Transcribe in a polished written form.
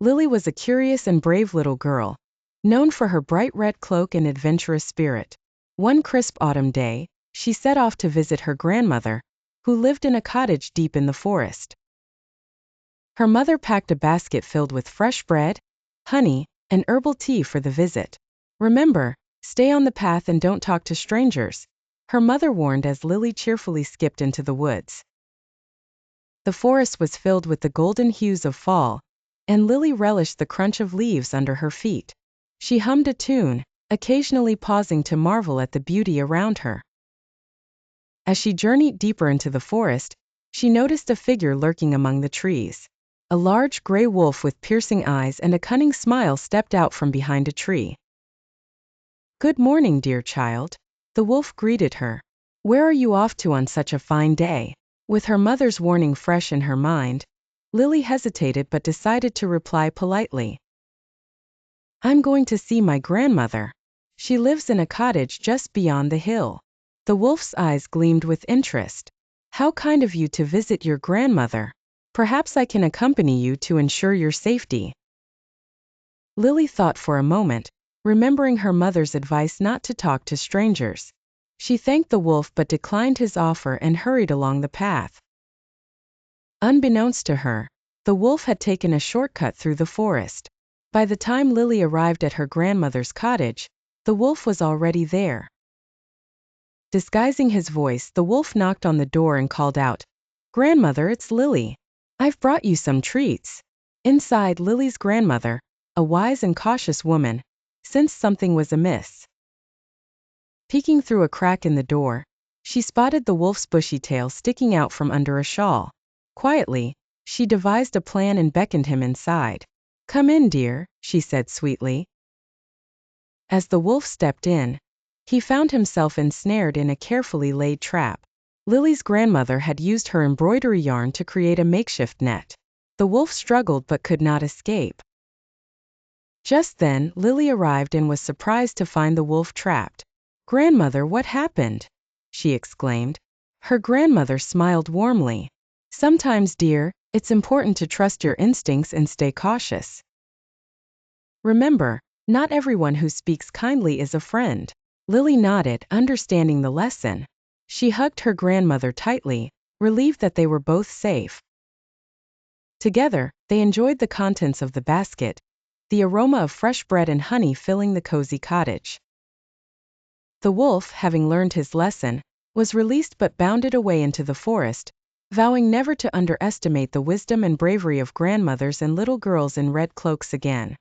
Lily was a curious and brave little girl, known for her bright red cloak and adventurous spirit. One crisp autumn day, she set off to visit her grandmother, who lived in a cottage deep in the forest. Her mother packed a basket filled with fresh bread, honey, and herbal tea for the visit. "Remember, stay on the path and don't talk to strangers," her mother warned as Lily cheerfully skipped into the woods. The forest was filled with the golden hues of fall, and Lily relished the crunch of leaves under her feet. She hummed a tune, occasionally pausing to marvel at the beauty around her. As she journeyed deeper into the forest, she noticed a figure lurking among the trees. A large gray wolf with piercing eyes and a cunning smile stepped out from behind a tree. "Good morning, dear child," the wolf greeted her. "Where are you off to on such a fine day?" With her mother's warning fresh in her mind, Lily hesitated but decided to reply politely. "I'm going to see my grandmother. She lives in a cottage just beyond the hill." The wolf's eyes gleamed with interest. "How kind of you to visit your grandmother. Perhaps I can accompany you to ensure your safety." Lily thought for a moment, remembering her mother's advice not to talk to strangers. She thanked the wolf but declined his offer and hurried along the path. Unbeknownst to her, the wolf had taken a shortcut through the forest. By the time Lily arrived at her grandmother's cottage, the wolf was already there. Disguising his voice, the wolf knocked on the door and called out, "Grandmother, it's Lily. I've brought you some treats." Inside, Lily's grandmother, a wise and cautious woman, sensed something was amiss. Peeking through a crack in the door, she spotted the wolf's bushy tail sticking out from under a shawl. Quietly, she devised a plan and beckoned him inside. "Come in, dear," she said sweetly. As the wolf stepped in, he found himself ensnared in a carefully laid trap. Lily's grandmother had used her embroidery yarn to create a makeshift net. The wolf struggled but could not escape. Just then, Lily arrived and was surprised to find the wolf trapped. "Grandmother, what happened?" she exclaimed. Her grandmother smiled warmly. "Sometimes, dear, it's important to trust your instincts and stay cautious. Remember, not everyone who speaks kindly is a friend." Lily nodded, understanding the lesson. She hugged her grandmother tightly, relieved that they were both safe. Together, they enjoyed the contents of the basket, the aroma of fresh bread and honey filling the cozy cottage. The wolf, having learned his lesson, was released but bounded away into the forest, vowing never to underestimate the wisdom and bravery of grandmothers and little girls in red cloaks again.